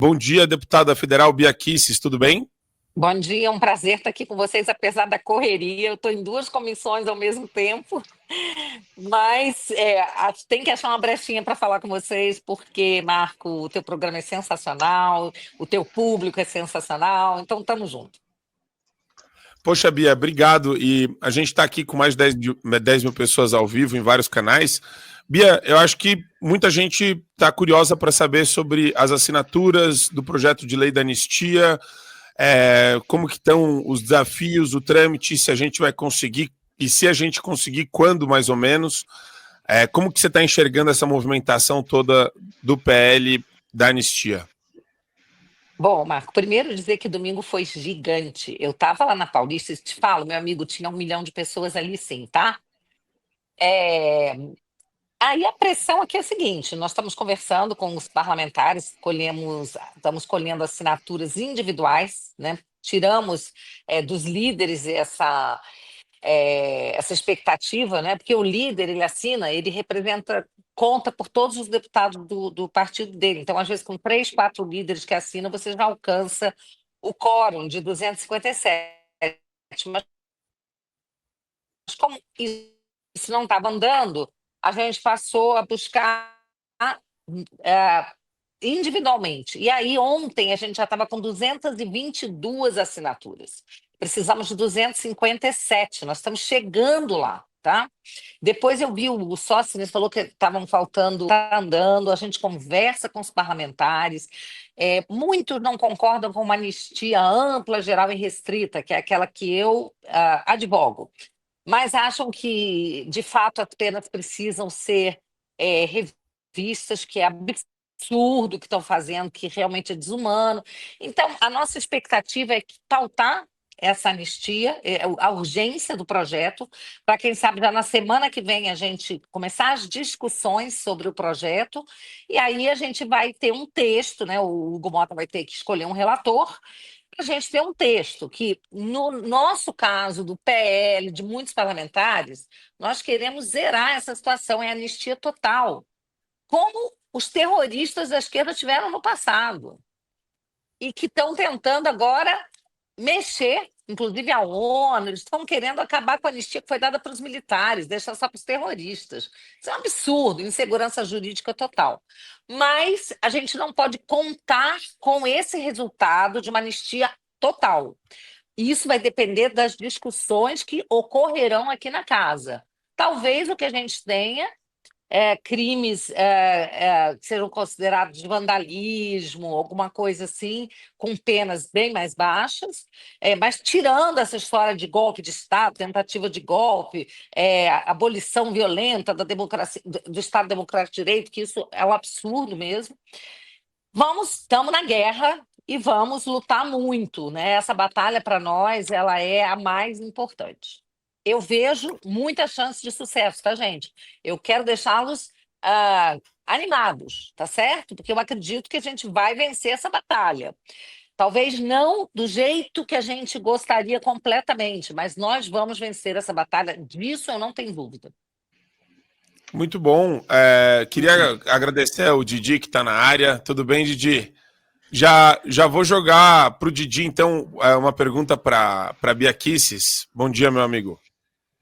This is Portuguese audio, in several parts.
Bom dia, deputada federal Bia Kicis, tudo bem? Bom dia, é um prazer estar aqui com vocês, apesar da correria. Eu estou em duas comissões ao mesmo tempo, mas tem que achar uma brechinha para falar com vocês, porque, Marco, o teu programa é sensacional, o teu público é sensacional, então estamos juntos. Poxa, Bia, obrigado. E a gente está aqui com mais de 10 mil pessoas ao vivo em vários canais. Bia, eu acho que muita gente está curiosa para saber sobre as assinaturas do projeto de lei da anistia, como que estão os desafios, o trâmite, se a gente vai conseguir, e se a gente conseguir, quando mais ou menos. Como que você está enxergando essa movimentação toda do PL da anistia? Bom, Marco, primeiro dizer que domingo foi gigante. Eu estava lá na Paulista e te falo, meu amigo, tinha 1 milhão de pessoas ali sim, tá? É, Aí a pressão aqui é a seguinte: nós estamos conversando com os parlamentares, estamos colhendo assinaturas individuais, né? Tiramos dos líderes essa expectativa, né? Porque o líder ele assina, ele representa, conta por todos os deputados do partido dele. Então, às vezes, com 3, 4 líderes que assinam, você já alcança o quórum de 257. Mas como isso não estava andando, a gente passou a buscar é, individualmente. E aí, ontem, a gente já estava com 222 assinaturas. Precisamos de 257. Nós estamos chegando lá, tá? Depois eu vi o Sócrates falou que estavam faltando, está andando, a gente conversa com os parlamentares. Muitos não concordam com uma anistia ampla, geral e restrita, que é aquela que eu advogo, mas acham que, de fato, as penas precisam ser revistas, que é absurdo o que estão fazendo, que realmente é desumano. Então, a nossa expectativa é que pautar essa anistia, a urgência do projeto, para quem sabe já na semana que vem a gente começar as discussões sobre o projeto, e aí a gente vai ter um texto, né? O Hugo Mota vai ter que escolher um relator, a gente tem um texto que, no nosso caso, do PL, de muitos parlamentares, nós queremos zerar essa situação em anistia total, como os terroristas da esquerda tiveram no passado, e que estão tentando agora mexer, inclusive a ONU, eles estão querendo acabar com a anistia que foi dada para os militares, deixar só para os terroristas. Isso é um absurdo, insegurança jurídica total. Mas a gente não pode contar com esse resultado de uma anistia total. E isso vai depender das discussões que ocorrerão aqui na casa. Talvez o que a gente tenha crimes que sejam considerados de vandalismo, alguma coisa assim, com penas bem mais baixas, mas tirando essa história de golpe de Estado, tentativa de golpe, abolição violenta da democracia, do Estado Democrático de Direito, que isso é um absurdo mesmo. Estamos na guerra e vamos lutar muito, né? Essa batalha para nós, ela é a mais importante. Eu vejo muita chance de sucesso, tá, gente? Eu quero deixá-los animados, tá certo? Porque eu acredito que a gente vai vencer essa batalha. Talvez não do jeito que a gente gostaria completamente, mas nós vamos vencer essa batalha, disso eu não tenho dúvida. Muito bom. Queria agradecer ao Didi que está na área. Tudo bem, Didi? Já vou jogar para o Didi, então, uma pergunta para Bia Kicis. Bom dia, meu amigo.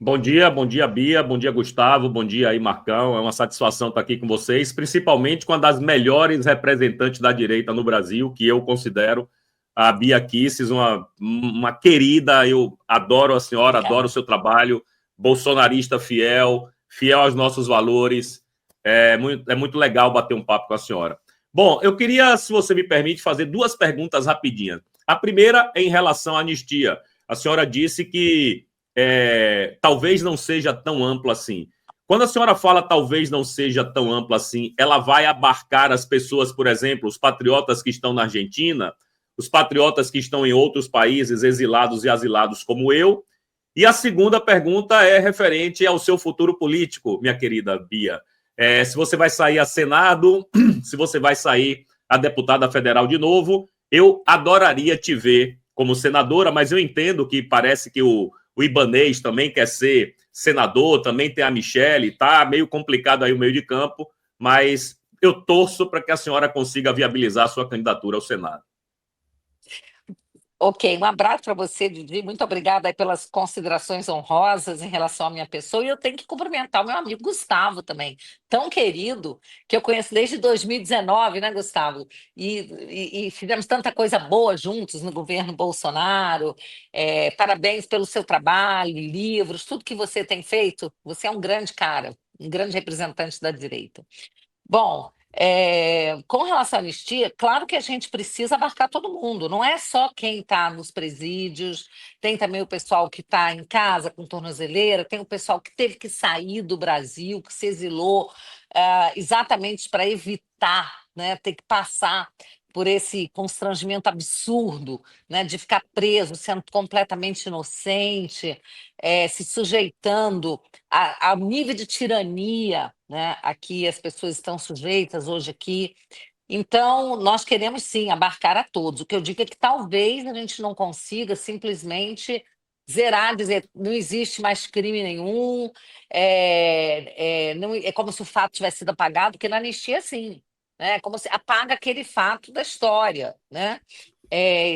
Bom dia, Bia, bom dia, Gustavo, bom dia aí, Marcão. É uma satisfação estar aqui com vocês, principalmente com uma das melhores representantes da direita no Brasil, que eu considero a Bia Kicis, uma querida. Eu adoro a senhora, adoro o seu trabalho, bolsonarista fiel aos nossos valores. É muito legal bater um papo com a senhora. Bom, eu queria, se você me permite, fazer duas perguntas rapidinhas. A primeira é em relação à anistia. A senhora disse que talvez não seja tão ampla assim. Quando a senhora fala talvez não seja tão ampla assim, ela vai abarcar as pessoas, por exemplo, os patriotas que estão na Argentina, os patriotas que estão em outros países, exilados e asilados como eu? E a segunda pergunta é referente ao seu futuro político, minha querida Bia. Se você vai sair a Senado, se você vai sair a deputada federal de novo, eu adoraria te ver como senadora, mas eu entendo que parece que o Ibanez também quer ser senador, também tem a Michelle, tá meio complicado aí o meio de campo, mas eu torço para que a senhora consiga viabilizar a sua candidatura ao Senado. Ok, um abraço para você, Didi. Muito obrigada aí pelas considerações honrosas em relação à minha pessoa. E eu tenho que cumprimentar o meu amigo Gustavo também, tão querido, que eu conheço desde 2019, né, Gustavo? E fizemos tanta coisa boa juntos no governo Bolsonaro. Parabéns pelo seu trabalho, livros, tudo que você tem feito. Você é um grande cara, um grande representante da direita. Bom, com relação à anistia, claro que a gente precisa abarcar todo mundo, não é só quem está nos presídios, tem também o pessoal que está em casa com tornozeleira, tem o pessoal que teve que sair do Brasil, que se exilou exatamente para evitar, né, ter que passar por esse constrangimento absurdo, né, de ficar preso, sendo completamente inocente, se sujeitando ao nível de tirania, né, a que as pessoas estão sujeitas hoje aqui. Então, nós queremos sim abarcar a todos. O que eu digo é que talvez a gente não consiga simplesmente zerar, dizer não existe mais crime nenhum, não, é como se o fato tivesse sido apagado, porque na anistia, sim, né, é como se apaga aquele fato da história, né?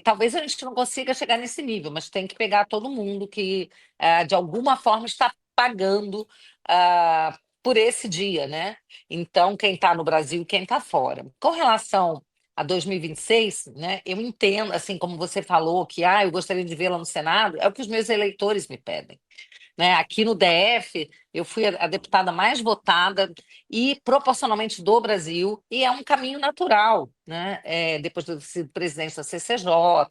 Talvez a gente não consiga chegar nesse nível, mas tem que pegar todo mundo que, de alguma forma, está pagando por esse dia, né? Então, quem está no Brasil e quem está fora. Com relação a 2026, né, eu entendo, assim como você falou, que eu gostaria de vê-la no Senado, é o que os meus eleitores me pedem. Né? Aqui no DF, eu fui a deputada mais votada e proporcionalmente do Brasil, e é um caminho natural, né? Depois de eu ter sido presidente da CCJ,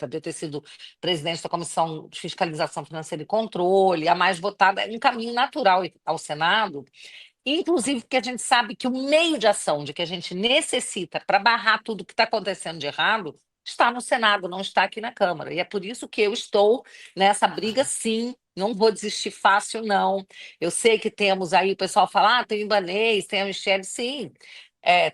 de eu ter sido presidente da Comissão de Fiscalização Financeira e Controle, a mais votada, é um caminho natural ao Senado, inclusive porque a gente sabe que o meio de ação de que a gente necessita para barrar tudo que está acontecendo de errado está no Senado, não está aqui na Câmara. E é por isso que eu estou nessa briga, sim. Não vou desistir fácil, não. Eu sei que temos aí, o pessoal fala, tem o Ibanez, tem a Michelle, sim.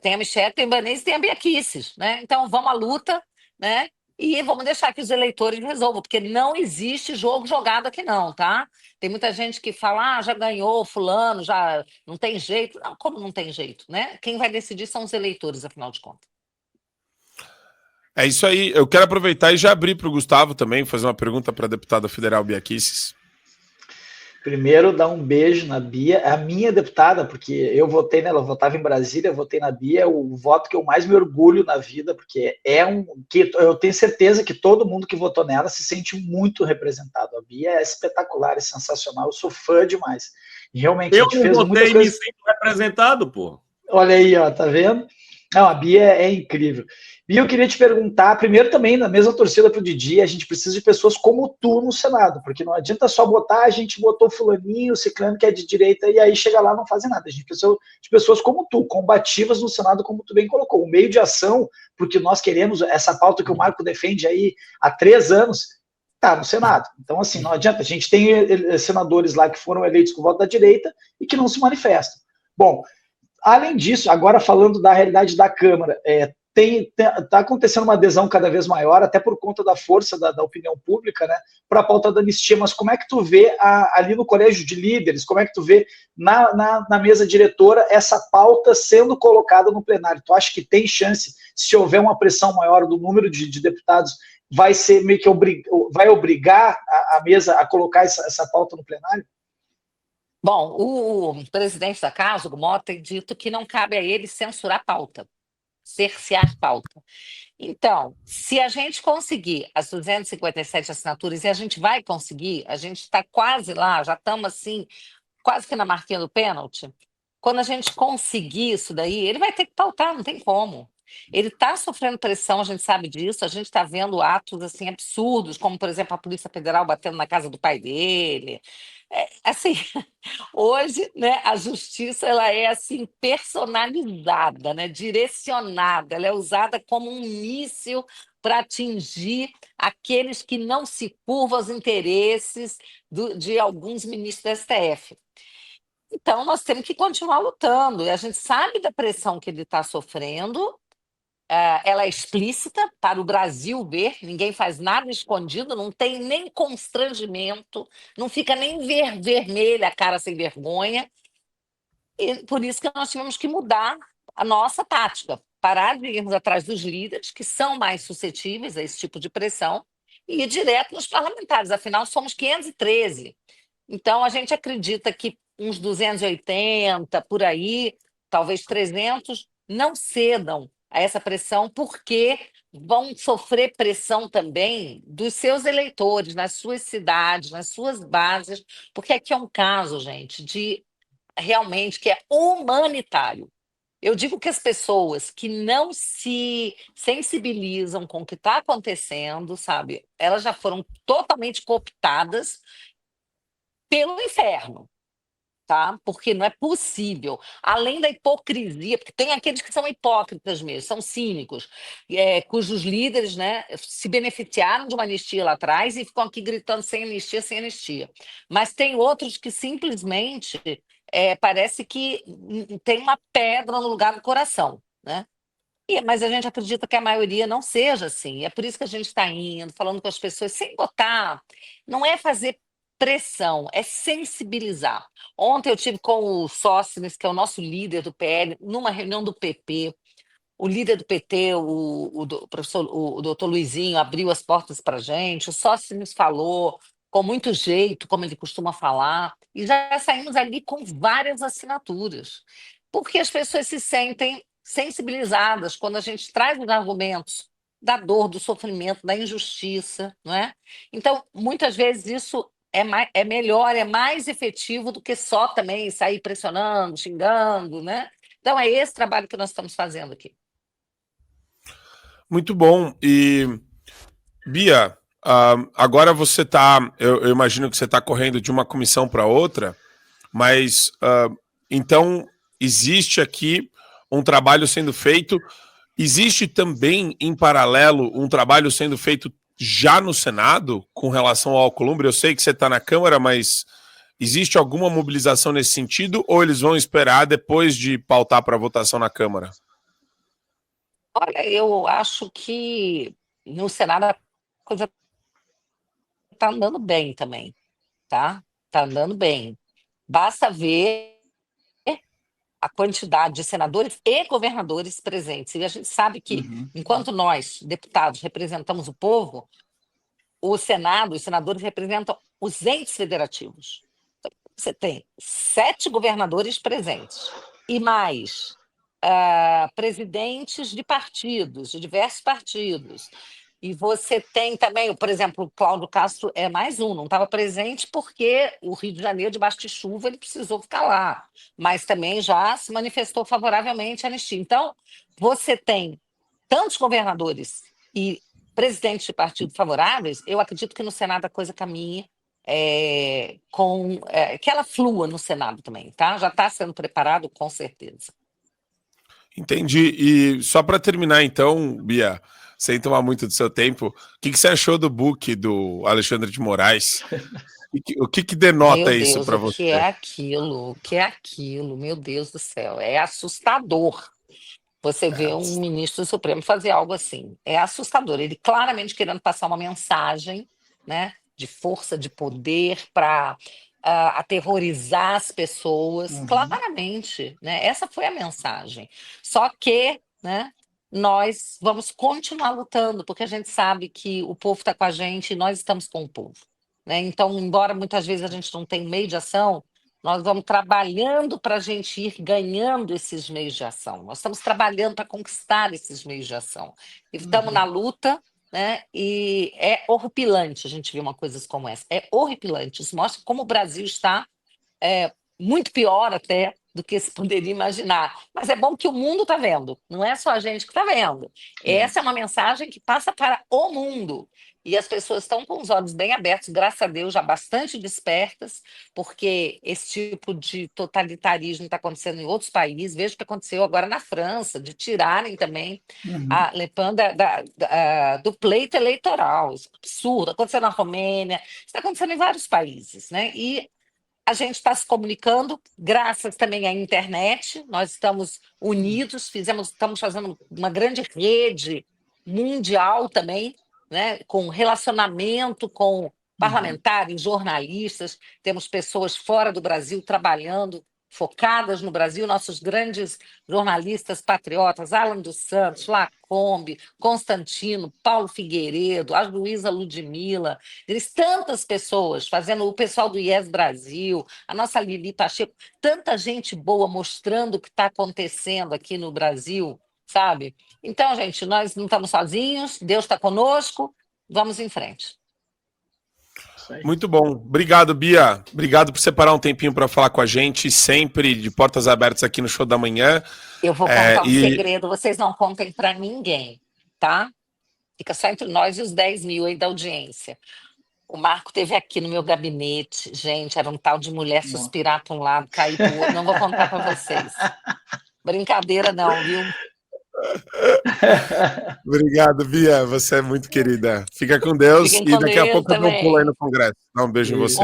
Tem a Michelle, tem o Ibanez e tem a Bia Kicis, né? Então, vamos à luta, né? E vamos deixar que os eleitores resolvam, porque não existe jogo jogado aqui não, tá? Tem muita gente que fala, já ganhou fulano, já não tem jeito. Não, como não tem jeito, né? Quem vai decidir são os eleitores, afinal de contas. É isso aí. Eu quero aproveitar e já abrir para o Gustavo também, fazer uma pergunta para a deputada federal Bia Kicis. Primeiro, dar um beijo na Bia, a minha deputada, porque eu votei nela, eu votava em Brasília, eu votei na Bia, é o voto que eu mais me orgulho na vida, porque que eu tenho certeza que todo mundo que votou nela se sente muito representado. A Bia é espetacular, é sensacional, eu sou fã demais. E realmente, eu a gente fez muitas votei e coisas... me sinto representado, pô. Olha aí, ó, tá vendo? Não, a Bia é incrível. Bia, eu queria te perguntar, primeiro também, na mesma torcida para o Didi, a gente precisa de pessoas como tu no Senado, porque não adianta só botar, a gente botou fulaninho, ciclano que é de direita, e aí chega lá e não faz nada. A gente precisa de pessoas como tu, combativas no Senado, como tu bem colocou. O meio de ação, porque nós queremos essa pauta que o Marco defende aí há 3 anos, tá no Senado. Então, assim, não adianta. A gente tem senadores lá que foram eleitos com o voto da direita e que não se manifestam. Bom, além disso, agora falando da realidade da Câmara, está acontecendo uma adesão cada vez maior, até por conta da força da opinião pública, né, para a pauta da anistia, mas como é que tu vê ali no colégio de líderes, como é que tu vê na mesa diretora essa pauta sendo colocada no plenário? Tu acha que tem chance, se houver uma pressão maior do número de deputados, vai ser meio que vai obrigar a mesa a colocar essa pauta no plenário? Bom, o presidente da casa, o Mota, tem dito que não cabe a ele censurar pauta, cercear pauta. Então, se a gente conseguir as 257 assinaturas, e a gente vai conseguir, a gente está quase lá, já estamos assim, quase que na marquinha do pênalti. Quando a gente conseguir isso daí, ele vai ter que pautar, não tem como. Ele está sofrendo pressão, a gente sabe disso, a gente está vendo atos assim absurdos, como, por exemplo, a Polícia Federal batendo na casa do pai dele. Assim, hoje, né, a justiça ela é assim personalizada, né, direcionada, ela é usada como um míssil para atingir aqueles que não se curvam aos interesses de alguns ministros do STF. Então, nós temos que continuar lutando. E a gente sabe da pressão que ele está sofrendo, ela é explícita para o Brasil ver, ninguém faz nada escondido, não tem nem constrangimento, não fica nem vermelha a cara sem vergonha. E por isso que nós tivemos que mudar a nossa tática, parar de irmos atrás dos líderes, que são mais suscetíveis a esse tipo de pressão, e ir direto nos parlamentares. Afinal, somos 513. Então, a gente acredita que uns 280, por aí, talvez 300, não cedam a essa pressão, porque vão sofrer pressão também dos seus eleitores, nas suas cidades, nas suas bases, porque aqui é um caso, gente, de realmente que é humanitário. Eu digo que as pessoas que não se sensibilizam com o que está acontecendo, sabe, elas já foram totalmente cooptadas pelo inferno, tá? Porque não é possível. Além da hipocrisia, porque tem aqueles que são hipócritas mesmo, são cínicos, cujos líderes, né, se beneficiaram de uma anistia lá atrás e ficam aqui gritando sem anistia, sem anistia. Mas tem outros que simplesmente parece que tem uma pedra no lugar do coração, né? Mas a gente acredita que a maioria não seja assim. É por isso que a gente está indo, falando com as pessoas, sem botar. Não é fazer pressão, é sensibilizar. Ontem eu tive com o Sócrates, que é o nosso líder do PL, numa reunião do PP. O líder do PT, o professor, o doutor Luizinho, abriu as portas para a gente. O Sócrates falou com muito jeito, como ele costuma falar, e já saímos ali com várias assinaturas, porque as pessoas se sentem sensibilizadas quando a gente traz os argumentos da dor, do sofrimento, da injustiça, não é? Então, muitas vezes isso é melhor, é mais efetivo do que só também sair pressionando, xingando, né? Então, é esse trabalho que nós estamos fazendo aqui. Muito bom. E, Bia, agora você está, eu imagino que você está correndo de uma comissão para outra, mas então existe aqui um trabalho sendo feito. Existe também, em paralelo, um trabalho sendo feito já no Senado com relação ao Alcolumbre? Eu sei que você está na Câmara, mas existe alguma mobilização nesse sentido ou eles vão esperar depois de pautar para votação na Câmara? Olha, eu acho que no Senado a coisa está andando bem também, tá? Está andando bem. Basta ver a quantidade de senadores e governadores presentes. E a gente sabe que, enquanto nós, deputados, representamos o povo, o Senado, os senadores representam os entes federativos. Então, você tem 7 governadores presentes e mais presidentes de partidos, de diversos partidos. E você tem também, por exemplo, o Cláudio Castro é mais um, não estava presente porque o Rio de Janeiro, debaixo de chuva, ele precisou ficar lá, mas também já se manifestou favoravelmente à anistia. Então, você tem tantos governadores e presidentes de partido favoráveis, eu acredito que no Senado a coisa caminhe que ela flua no Senado também, tá? Já está sendo preparado, com certeza. Entendi. E só para terminar, então, Bia, sem tomar muito do seu tempo, o que você achou do book do Alexandre de Moraes? O que denota Meu isso Deus, para o você? que é aquilo? O que é aquilo? Meu Deus do céu, é assustador. Você vê um ministro do Supremo fazer algo assim. É assustador. Ele claramente querendo passar uma mensagem, né, de força, de poder para aterrorizar as pessoas. Claramente, né? Essa foi a mensagem. Só que, né, nós vamos continuar lutando, porque a gente sabe que o povo está com a gente e nós estamos com o povo, né? Então, embora muitas vezes a gente não tenha meio de ação, nós vamos trabalhando para a gente ir ganhando esses meios de ação. Nós estamos trabalhando para conquistar esses meios de ação. E estamos na luta, né? E é horripilante a gente ver uma coisa como essa. É horripilante. Isso mostra como o Brasil está muito pior até do que se poderia imaginar. Mas é bom que o mundo está vendo. Não é só a gente que está vendo. Essa é uma mensagem que passa para o mundo. E as pessoas estão com os olhos bem abertos, graças a Deus, já bastante despertas, porque esse tipo de totalitarismo está acontecendo em outros países. Veja o que aconteceu agora na França, de tirarem também a Le Pen do pleito eleitoral. Isso é absurdo. Aconteceu na Romênia, está acontecendo em vários países, né? E a gente está se comunicando, graças também à internet. Nós estamos unidos, estamos fazendo uma grande rede mundial também, né, com relacionamento com parlamentares, jornalistas. Temos pessoas fora do Brasil trabalhando focadas no Brasil, nossos grandes jornalistas patriotas, Alan dos Santos, Lacombe, Constantino, Paulo Figueiredo, a Luísa Ludmilla, eles, tantas pessoas fazendo, o pessoal do IES Brasil, a nossa Lili Pacheco, tanta gente boa mostrando o que está acontecendo aqui no Brasil, sabe? Então, gente, nós não estamos sozinhos, Deus está conosco, vamos em frente. Muito bom. Obrigado, Bia. Obrigado por separar um tempinho para falar com a gente, sempre de portas abertas aqui no Show da Manhã. Eu vou contar um segredo, vocês não contem para ninguém, tá? Fica só entre nós e os 10 mil aí da audiência. O Marco esteve aqui no meu gabinete, gente, era um tal de mulher suspirar para um lado, cair para o outro, não vou contar para vocês. Brincadeira não, viu? Obrigado, Bia. Você é muito querida. Fica com Deus. Fiquem E com daqui a Deus pouco eu dou um também. pulo aí no Congresso. Dá um beijo em você.